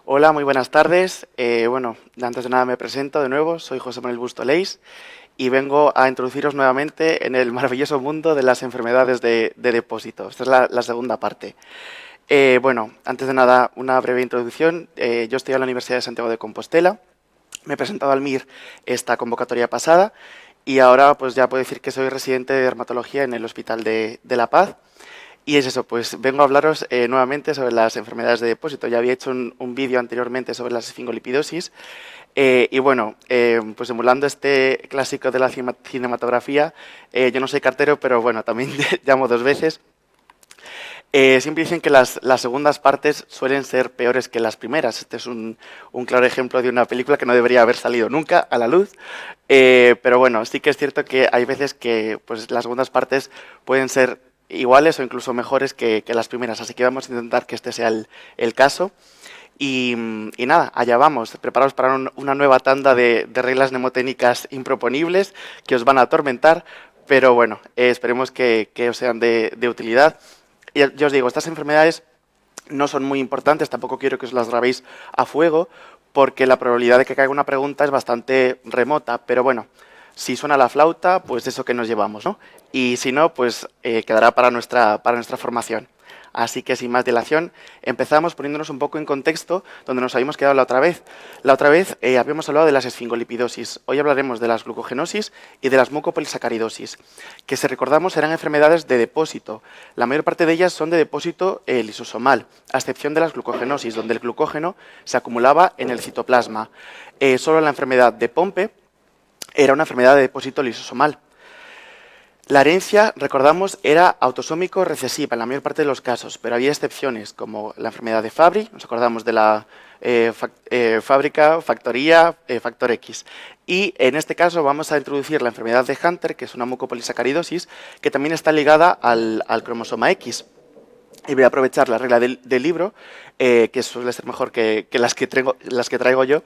Hola, muy buenas tardes. Bueno, antes de nada me presento de nuevo, soy José Manuel Busto Leis y vengo a introduciros nuevamente en el maravilloso mundo de las enfermedades de depósito. Esta es la segunda parte. Bueno, antes de nada, una breve introducción. Yo estoy en la Universidad de Santiago de Compostela. Me he presentado al MIR esta convocatoria pasada y ahora pues ya puedo decir que soy residente de dermatología en el Hospital de La Paz. Y es eso, pues vengo a hablaros nuevamente sobre las enfermedades de depósito. Ya había hecho un vídeo anteriormente sobre las esfingolipidosis y bueno, pues emulando este clásico de la cinematografía, yo no soy cartero, pero bueno, también llamo dos veces. Siempre dicen que las segundas partes suelen ser peores que las primeras. Este es un claro ejemplo de una película que no debería haber salido nunca a la luz. Pero bueno, sí que es cierto que hay veces que pues, las segundas partes pueden ser iguales o incluso mejores que las primeras. Así que vamos a intentar que este sea el caso. Y nada, allá vamos. Preparaos para una nueva tanda de reglas mnemotécnicas improponibles que os van a atormentar. Pero bueno, esperemos que os sean de utilidad. Ya os digo, estas enfermedades no son muy importantes, tampoco quiero que os las grabéis a fuego, porque la probabilidad de que caiga una pregunta es bastante remota, pero bueno, si suena la flauta, pues eso que nos llevamos, ¿no? Y si no, pues quedará para nuestra formación. Así que sin más dilación, empezamos poniéndonos un poco en contexto donde nos habíamos quedado la otra vez. La otra vez habíamos hablado de las esfingolipidosis. Hoy hablaremos de las glucogenosis y de las mucopolisacaridosis, que si recordamos eran enfermedades de depósito. La mayor parte de ellas son de depósito lisosomal, a excepción de las glucogenosis, donde el glucógeno se acumulaba en el citoplasma. Solo la enfermedad de Pompe era una enfermedad de depósito lisosomal. La herencia, recordamos, era autosómico recesiva en la mayor parte de los casos, pero había excepciones, como la enfermedad de Fabry, nos acordamos de la fábrica, factoría, factor X. Y en este caso vamos a introducir la enfermedad de Hunter, que es una mucopolisacaridosis, que también está ligada al cromosoma X. Y voy a aprovechar la regla del libro, que suele ser mejor que las que traigo yo,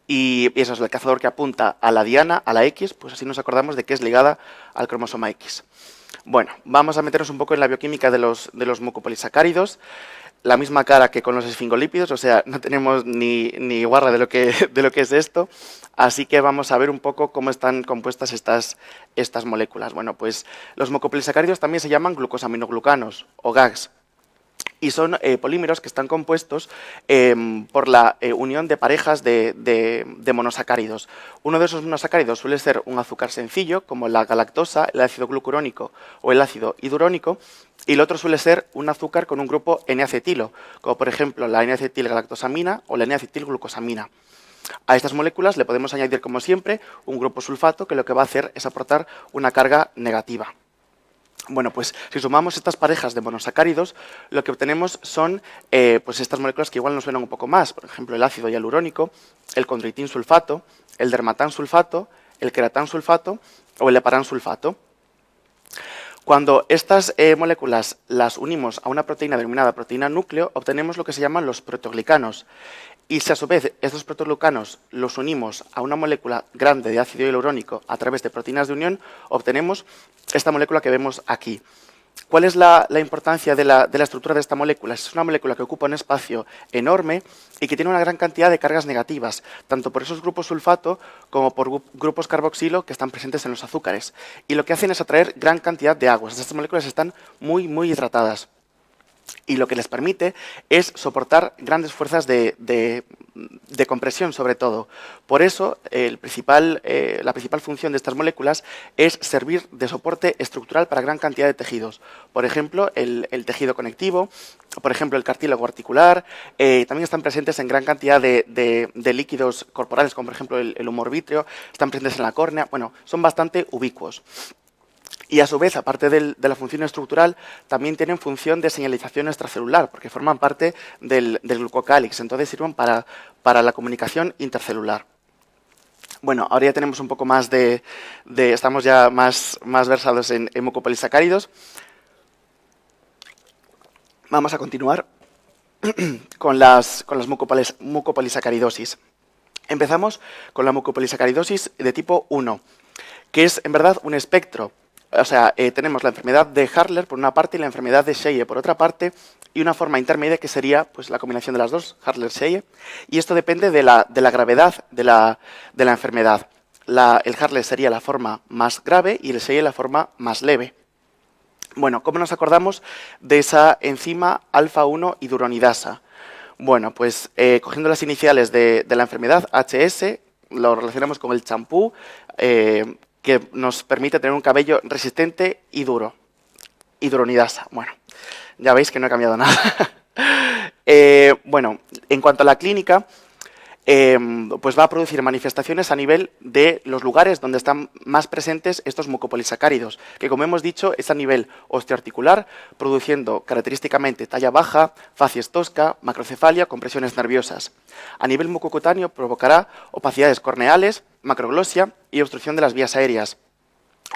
y eso es el cazador que apunta a la diana, a la X, pues así nos acordamos de que es ligada al cromosoma X. Bueno, vamos a meternos un poco en la bioquímica de los mucopolisacáridos. La misma cara que con los esfingolípidos, o sea, no tenemos ni guarra de lo que es esto, así que vamos a ver un poco cómo están compuestas estas moléculas. Bueno, pues los mucopolisacáridos también se llaman glucosaminoglucanos o GAGs. Y son polímeros que están compuestos por la unión de parejas de monosacáridos. Uno de esos monosacáridos suele ser un azúcar sencillo, como la galactosa, el ácido glucurónico o el ácido hidurónico, y el otro suele ser un azúcar con un grupo N-acetilo, como por ejemplo la N-acetilgalactosamina o la N-acetilglucosamina. A estas moléculas le podemos añadir, como siempre, un grupo sulfato que lo que va a hacer es aportar una carga negativa. Bueno, pues si sumamos estas parejas de monosacáridos, lo que obtenemos son pues estas moléculas que igual nos suenan un poco más, por ejemplo, el ácido hialurónico, el condroitin sulfato, el dermatan sulfato, el queratan sulfato o el heparan sulfato. Cuando estas moléculas las unimos a una proteína denominada proteína núcleo, obtenemos lo que se llaman los proteoglicanos. Y si a su vez estos proteoglicanos los unimos a una molécula grande de ácido hialurónico a través de proteínas de unión, obtenemos esta molécula que vemos aquí. ¿Cuál es la importancia de la estructura de esta molécula? Es una molécula que ocupa un espacio enorme y que tiene una gran cantidad de cargas negativas, tanto por esos grupos sulfato como por grupos carboxilo que están presentes en los azúcares. Y lo que hacen es atraer gran cantidad de aguas. Estas moléculas están muy hidratadas. Y lo que les permite es soportar grandes fuerzas de compresión, sobre todo. Por eso, la principal función de estas moléculas es servir de soporte estructural para gran cantidad de tejidos. Por ejemplo, el tejido conectivo, por ejemplo, el cartílago articular. También están presentes en gran cantidad de líquidos corporales, como por ejemplo el humor vítreo. Están presentes en la córnea. Bueno, son bastante ubicuos. Y a su vez, aparte de la función estructural, también tienen función de señalización extracelular, porque forman parte del glucocálix, entonces sirven para la comunicación intercelular. Bueno, ahora ya tenemos un poco más estamos ya más versados en mucopolisacáridos. Vamos a continuar con las mucopolisacaridosis. Empezamos con la mucopolisacaridosis de tipo 1, que es en verdad un espectro. o sea, tenemos la enfermedad de Harler por una parte y la enfermedad de Sheye por otra parte, y una forma intermedia que sería pues, la combinación de las dos, Harler-Sheye, y esto depende de la gravedad de la enfermedad. El Harler sería la forma más grave y el Sheye la forma más leve. Bueno, ¿cómo nos acordamos de esa enzima alfa-1 hidroronidasa? Bueno, pues cogiendo las iniciales de la enfermedad, HS, lo relacionamos con el champú, que nos permite tener un cabello resistente y duro. Hidroronidasa. Bueno, ya veis que no he cambiado nada. Bueno, en cuanto a la clínica, pues va a producir manifestaciones a nivel de los lugares donde están más presentes estos mucopolisacáridos, que como hemos dicho es a nivel osteoarticular, produciendo característicamente talla baja, facies tosca, macrocefalia, compresiones nerviosas. A nivel mucocutáneo provocará opacidades corneales, macroglosia y obstrucción de las vías aéreas.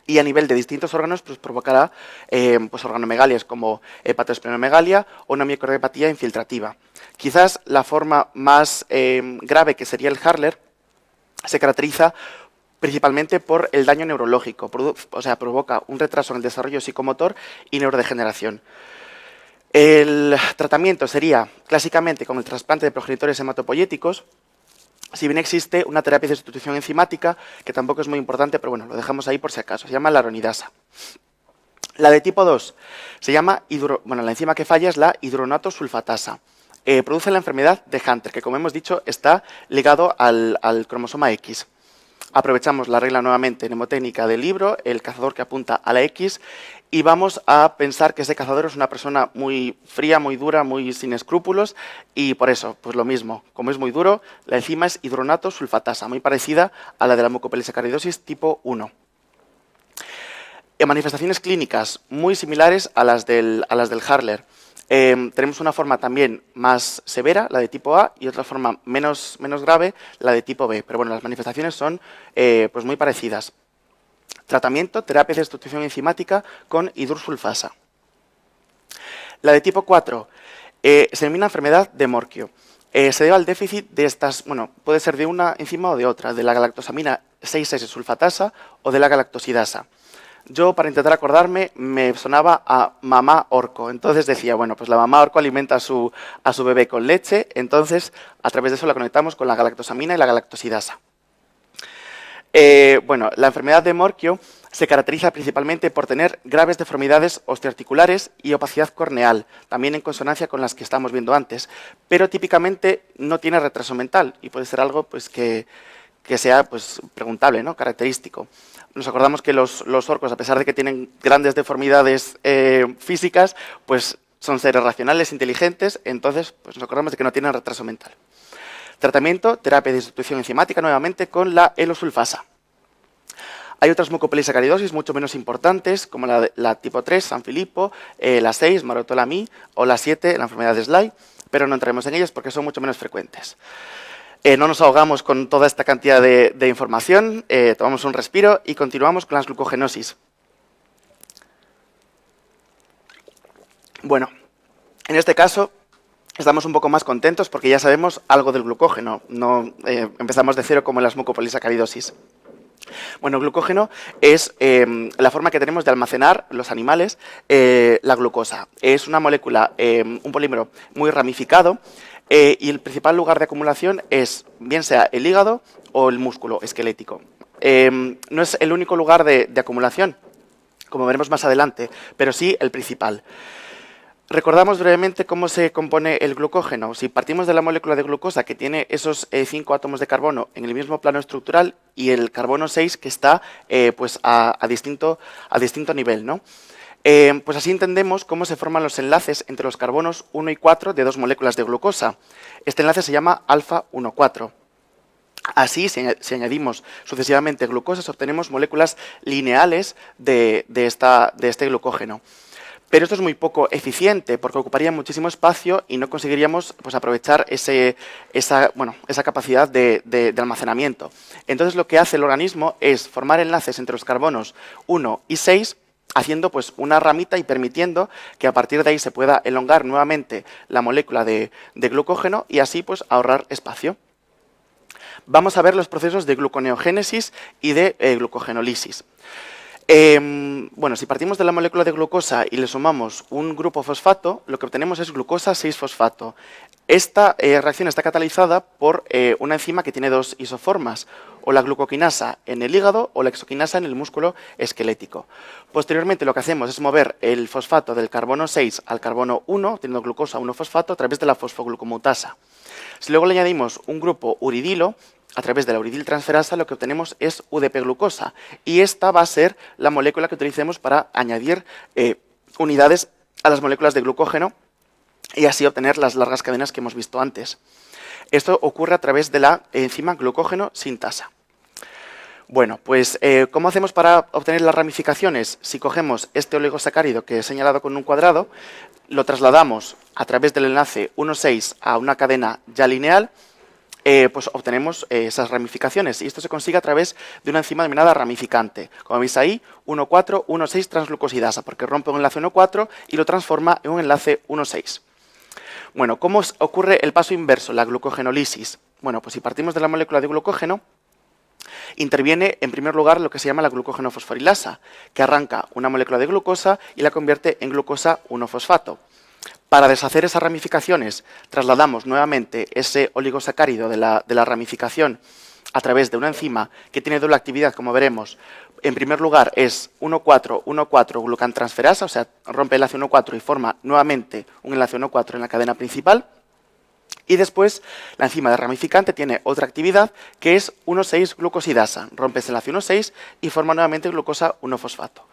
Y a nivel de distintos órganos pues provocará pues organomegalias como hepatoesplenomegalia o una miocardiopatía infiltrativa. Quizás la forma más grave, que sería el Harler, se caracteriza principalmente por el daño neurológico, o sea, provoca un retraso en el desarrollo psicomotor y neurodegeneración. El tratamiento sería clásicamente con el trasplante de progenitores hematopoyéticos, si bien existe una terapia de sustitución enzimática, que tampoco es muy importante, pero bueno, lo dejamos ahí por si acaso, se llama la laronidasa. La de tipo 2 se llama, la enzima que falla es la hidronatosulfatasa. Produce la enfermedad de Hunter, que como hemos dicho está ligado al cromosoma X. Aprovechamos la regla nuevamente mnemotécnica del libro, el cazador que apunta a la X, y vamos a pensar que ese cazador es una persona muy fría, muy dura, muy sin escrúpulos, y por eso, pues lo mismo, como es muy duro, la enzima es hidronatosulfatasa, muy parecida a la de la mucopolisacaridosis tipo 1. En manifestaciones clínicas muy similares a las del Harler. Tenemos una forma también más severa, la de tipo A, y otra forma menos grave, la de tipo B. Pero bueno, las manifestaciones son pues muy parecidas. Tratamiento, terapia de sustitución enzimática con hidrosulfasa. La de tipo 4 se denomina enfermedad de Morquio. Se debe al déficit de estas, bueno, puede ser de una enzima o de otra, de la galactosamina 6,6-sulfatasa o de la galactosidasa. Yo, para intentar acordarme, me sonaba a mamá orco. Entonces decía, bueno, pues la mamá orco alimenta a su bebé con leche, entonces a través de eso la conectamos con la galactosamina y la galactosidasa. Bueno, la enfermedad de Morquio se caracteriza principalmente por tener graves deformidades osteoarticulares y opacidad corneal, también en consonancia con las que estamos viendo antes, pero típicamente no tiene retraso mental y puede ser algo pues, que sea pues, preguntable, ¿no? Característico. Nos acordamos que los orcos, a pesar de que tienen grandes deformidades físicas, pues son seres racionales, inteligentes, entonces pues nos acordamos de que no tienen retraso mental. Tratamiento, terapia de sustitución enzimática, nuevamente con la elosulfasa. Hay otras mucopolisacaridosis mucho menos importantes, como la tipo 3, San Filipo, la 6, Marotolamí, o la 7, la enfermedad de Sly, pero no entraremos en ellas porque son mucho menos frecuentes. No nos ahogamos con toda esta cantidad de información, tomamos un respiro y continuamos con las glucogenosis. Bueno, en este caso estamos un poco más contentos porque ya sabemos algo del glucógeno, no empezamos de cero como en las mucopolisacaridosis. Bueno, el glucógeno es la forma que tenemos de almacenar los animales la glucosa. Es una molécula, un polímero muy ramificado, y el principal lugar de acumulación es bien sea el hígado o el músculo esquelético. No es el único lugar de acumulación, como veremos más adelante, pero sí el principal. Recordamos brevemente cómo se compone el glucógeno. Si partimos de la molécula de glucosa que tiene esos 5 átomos de carbono en el mismo plano estructural y el carbono 6 que está pues a distinto nivel, ¿no? Pues así entendemos cómo se forman los enlaces entre los carbonos 1 y 4 de dos moléculas de glucosa. Este enlace se llama alfa 1,4. Así, si añadimos sucesivamente glucosas, obtenemos moléculas lineales de este glucógeno. Pero esto es muy poco eficiente porque ocuparía muchísimo espacio y no conseguiríamos pues, aprovechar esa capacidad de almacenamiento. Entonces lo que hace el organismo es formar enlaces entre los carbonos 1 y 6, haciendo pues, una ramita y permitiendo que a partir de ahí se pueda elongar nuevamente la molécula de glucógeno y así pues, ahorrar espacio. Vamos a ver los procesos de gluconeogénesis y de glucogenólisis. Bueno, si partimos de la molécula de glucosa y le sumamos un grupo fosfato, lo que obtenemos es glucosa 6-fosfato. Esta reacción está catalizada por una enzima que tiene dos isoformas, o la glucoquinasa en el hígado o la hexoquinasa en el músculo esquelético. Posteriormente lo que hacemos es mover el fosfato del carbono 6 al carbono 1, teniendo glucosa 1-fosfato, a través de la fosfoglucomutasa. Si luego le añadimos un grupo uridilo, a través de la uridiltransferasa lo que obtenemos es UDP-glucosa, y esta va a ser la molécula que utilicemos para añadir unidades a las moléculas de glucógeno y así obtener las largas cadenas que hemos visto antes. Esto ocurre a través de la enzima glucógeno sintasa. Bueno, pues ¿cómo hacemos para obtener las ramificaciones? Si cogemos este oligosacárido que he señalado con un cuadrado, lo trasladamos a través del enlace 1,6 a una cadena ya lineal, pues obtenemos esas ramificaciones, y esto se consigue a través de una enzima denominada ramificante. Como veis ahí, 1,4, 1,6 transglucosidasa, porque rompe un enlace 1,4 y lo transforma en un enlace 1,6. Bueno, ¿cómo ocurre el paso inverso, la glucogenólisis? Bueno, pues si partimos de la molécula de glucógeno, interviene en primer lugar lo que se llama la glucógeno-fosforilasa, que arranca una molécula de glucosa y la convierte en glucosa 1-fosfato. Para deshacer esas ramificaciones, trasladamos nuevamente ese oligosacárido de la ramificación a través de una enzima que tiene doble actividad, como veremos. En primer lugar es 1,4 glucantransferasa, o sea, rompe el enlace 1,4 y forma nuevamente un enlace 1,4 en la cadena principal. Y después la enzima de ramificante tiene otra actividad que es 1,6 glucosidasa, rompe ese enlace 1,6 y forma nuevamente glucosa 1-fosfato.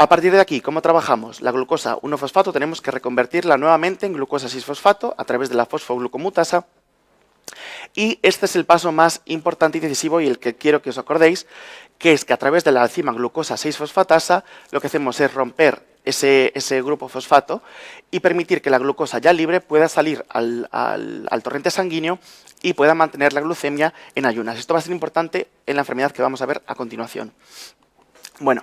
A partir de aquí, ¿cómo trabajamos? La glucosa 1-fosfato tenemos que reconvertirla nuevamente en glucosa 6-fosfato a través de la fosfoglucomutasa. Y este es el paso más importante y decisivo y el que quiero que os acordéis, que es que a través de la enzima glucosa 6-fosfatasa lo que hacemos es romper ese grupo fosfato y permitir que la glucosa ya libre pueda salir al torrente sanguíneo y pueda mantener la glucemia en ayunas. Esto va a ser importante en la enfermedad que vamos a ver a continuación. Bueno,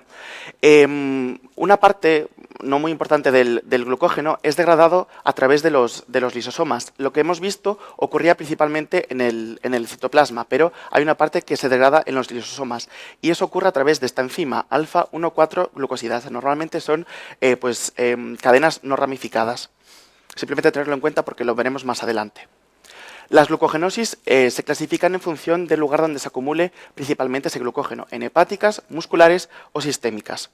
una parte no muy importante del glucógeno es degradado a través de los lisosomas. Lo que hemos visto ocurría principalmente en el citoplasma, pero hay una parte que se degrada en los lisosomas y eso ocurre a través de esta enzima alfa 1,4 glucosidasa. Normalmente son cadenas no ramificadas. Simplemente tenerlo en cuenta porque lo veremos más adelante. Las glucogenosis se clasifican en función del lugar donde se acumule principalmente ese glucógeno, en hepáticas, musculares o sistémicas.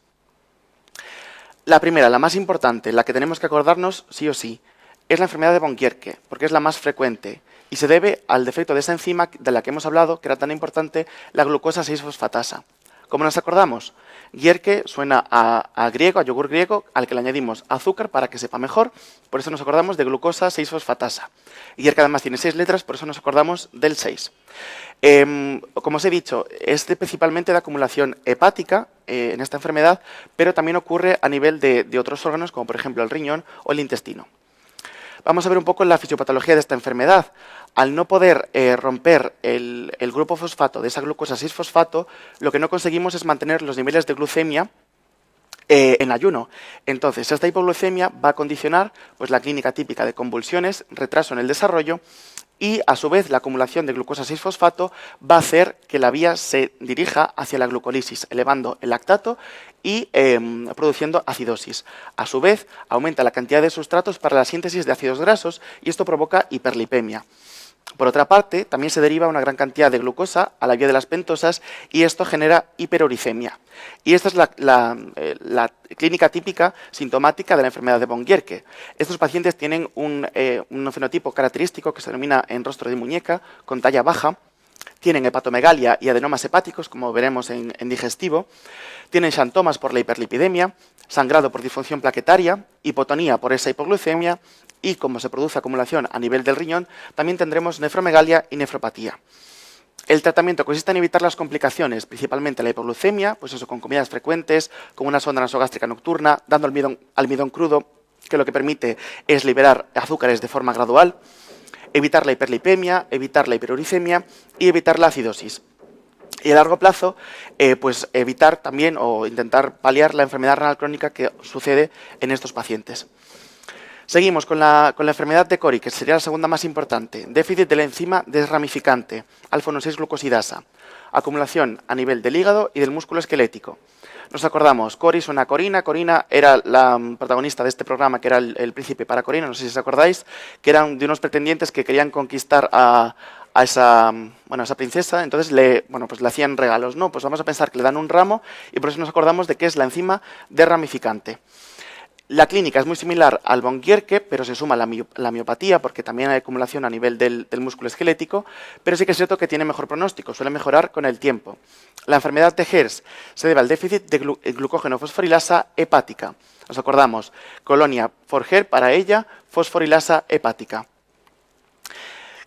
La primera, la más importante, la que tenemos que acordarnos sí o sí, es la enfermedad de von Guericke, porque es la más frecuente y se debe al defecto de esa enzima de la que hemos hablado, que era tan importante, la glucosa 6-fosfatasa. ¿Cómo nos acordamos? Guericke suena a griego, a yogur griego, al que le añadimos azúcar para que sepa mejor, por eso nos acordamos de glucosa 6-fosfatasa. Y Guericke además tiene 6 letras, por eso nos acordamos del 6. Como os he dicho, es principalmente de acumulación hepática en esta enfermedad, pero también ocurre a nivel de otros órganos, como por ejemplo el riñón o el intestino. Vamos a ver un poco la fisiopatología de esta enfermedad. Al no poder romper el grupo fosfato de esa glucosa 6-fosfato, lo que no conseguimos es mantener los niveles de glucemia en ayuno. Entonces, esta hipoglucemia va a condicionar pues, la clínica típica de convulsiones, retraso en el desarrollo y, a su vez, la acumulación de glucosa 6-fosfato va a hacer que la vía se dirija hacia la glucólisis, elevando el lactato y produciendo acidosis. A su vez, aumenta la cantidad de sustratos para la síntesis de ácidos grasos y esto provoca hiperlipemia. Por otra parte, también se deriva una gran cantidad de glucosa a la vía de las pentosas y esto genera hiperuricemia. Y esta es la clínica típica sintomática de la enfermedad de von Guericke. Estos pacientes tienen un fenotipo característico que se denomina en rostro de muñeca, con talla baja, tienen hepatomegalia y adenomas hepáticos, como veremos en digestivo, tienen xantomas por la hiperlipidemia, sangrado por disfunción plaquetaria, hipotonía por esa hipoglucemia y, como se produce acumulación a nivel del riñón, también tendremos nefromegalia y nefropatía. El tratamiento consiste en evitar las complicaciones, principalmente la hipoglucemia, pues eso, con comidas frecuentes, con una sonda nasogástrica nocturna, dando almidón crudo, que lo que permite es liberar azúcares de forma gradual, evitar la hiperlipemia, evitar la hiperuricemia y evitar la acidosis. Y a largo plazo, pues evitar también o intentar paliar la enfermedad renal crónica que sucede en estos pacientes. Seguimos con la enfermedad de Cori, que sería la segunda más importante. Déficit de la enzima desramificante, alfa 1,6 glucosidasa. Acumulación a nivel del hígado y del músculo esquelético. Nos acordamos, Cori suena a Corina. Corina era la protagonista de este programa, que era el príncipe para Corina, no sé si os acordáis, que eran de unos pretendientes que querían conquistar a esa princesa. Entonces pues le hacían regalos. No, pues vamos a pensar que le dan un ramo y por eso nos acordamos de que es la enzima derramificante. La clínica es muy similar al von Gierke, pero se suma la miopatía, porque también hay acumulación a nivel del músculo esquelético, pero sí que es cierto que tiene mejor pronóstico, suele mejorar con el tiempo. La enfermedad de Hers se debe al déficit de glucógeno fosforilasa hepática. Nos acordamos, colonia Forger para ella, fosforilasa hepática.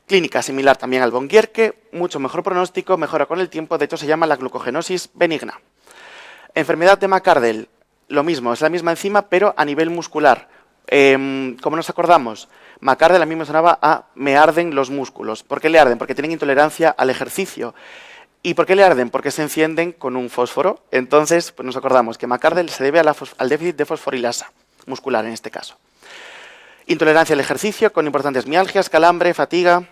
Clínica similar también al von Gierke, mucho mejor pronóstico, mejora con el tiempo, de hecho se llama la glucogenosis benigna. Enfermedad de McArdle. Lo mismo, es la misma enzima, pero a nivel muscular. ¿Cómo nos acordamos? McArdle a mí me sonaba a me arden los músculos. ¿Por qué le arden? Porque tienen intolerancia al ejercicio. ¿Y por qué le arden? Porque se encienden con un fósforo. Entonces, pues nos acordamos que McArdle se debe al déficit de fosforilasa, muscular en este caso. Intolerancia al ejercicio con importantes mialgias, calambre, fatiga.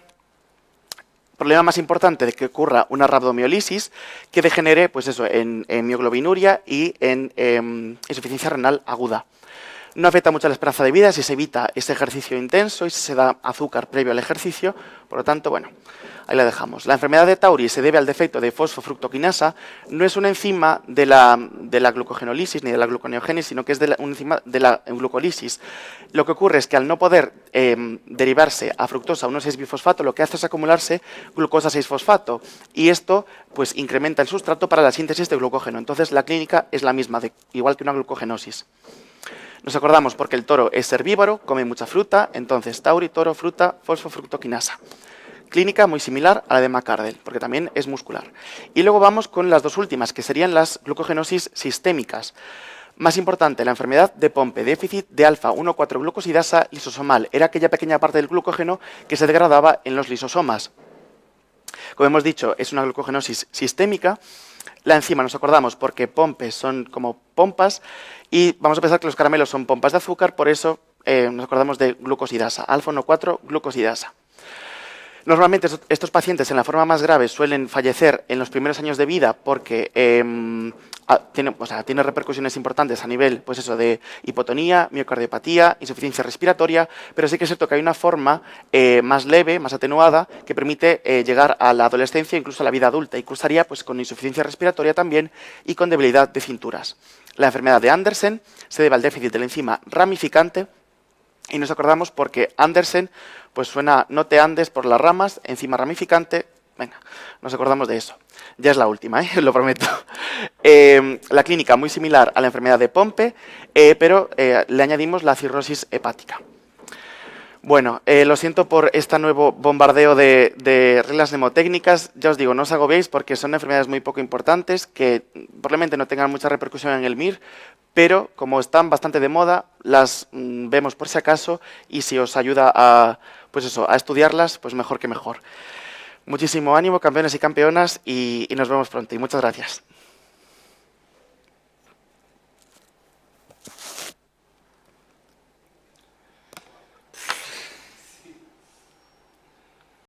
Problema más importante de que ocurra una rhabdomiolisis que degenere pues eso, en mioglobinuria y en insuficiencia renal aguda. No afecta mucho a la esperanza de vida si se evita ese ejercicio intenso y si se da azúcar previo al ejercicio. Por lo tanto, bueno, ahí la dejamos. La enfermedad de Tauri se debe al defecto de fosfofructoquinasa. No es una enzima de la glucogenólisis ni de la gluconeogénesis, sino que es una enzima de la glucólisis. Lo que ocurre es que al no poder derivarse a fructosa 1,6-bifosfato, lo que hace es acumularse glucosa 6-fosfato. Y esto pues incrementa el sustrato para la síntesis de glucógeno. Entonces la clínica es la misma, igual que una glucogenosis. Nos acordamos porque el toro es herbívoro, come mucha fruta, entonces Tauri, toro, fruta, fosfofructoquinasa. Clínica muy similar a la de McArdle, porque también es muscular. Y luego vamos con las dos últimas, que serían las glucogenosis sistémicas. Más importante, la enfermedad de Pompe, déficit de alfa-1,4-glucosidasa lisosomal. Era aquella pequeña parte del glucógeno que se degradaba en los lisosomas. Como hemos dicho, es una glucogenosis sistémica. La enzima nos acordamos porque pompes son como pompas y vamos a pensar que los caramelos son pompas de azúcar, por eso nos acordamos de glucosidasa, alfa-1,4-glucosidasa. Normalmente estos pacientes en la forma más grave suelen fallecer en los primeros años de vida porque tiene repercusiones importantes a nivel pues eso, de hipotonía, miocardiopatía, insuficiencia respiratoria, pero sí que es cierto que hay una forma más leve, más atenuada, que permite llegar a la adolescencia, incluso a la vida adulta, y cursaría pues, con insuficiencia respiratoria también y con debilidad de cinturas. La enfermedad de Andersen se debe al déficit de la enzima ramificante y nos acordamos porque Andersen pues suena no te andes por las ramas, enzima ramificante. Venga, nos acordamos de eso. Ya es la última, lo prometo. La clínica muy similar a la enfermedad de Pompe, pero le añadimos la cirrosis hepática. Bueno, lo siento por este nuevo bombardeo de reglas mnemotécnicas. Ya os digo, no os agobiéis porque son enfermedades muy poco importantes que probablemente no tengan mucha repercusión en el MIR, pero como están bastante de moda, las vemos por si acaso y si os ayuda a estudiarlas, pues mejor que mejor. Muchísimo ánimo, campeones y campeonas, y nos vemos pronto. Y muchas gracias.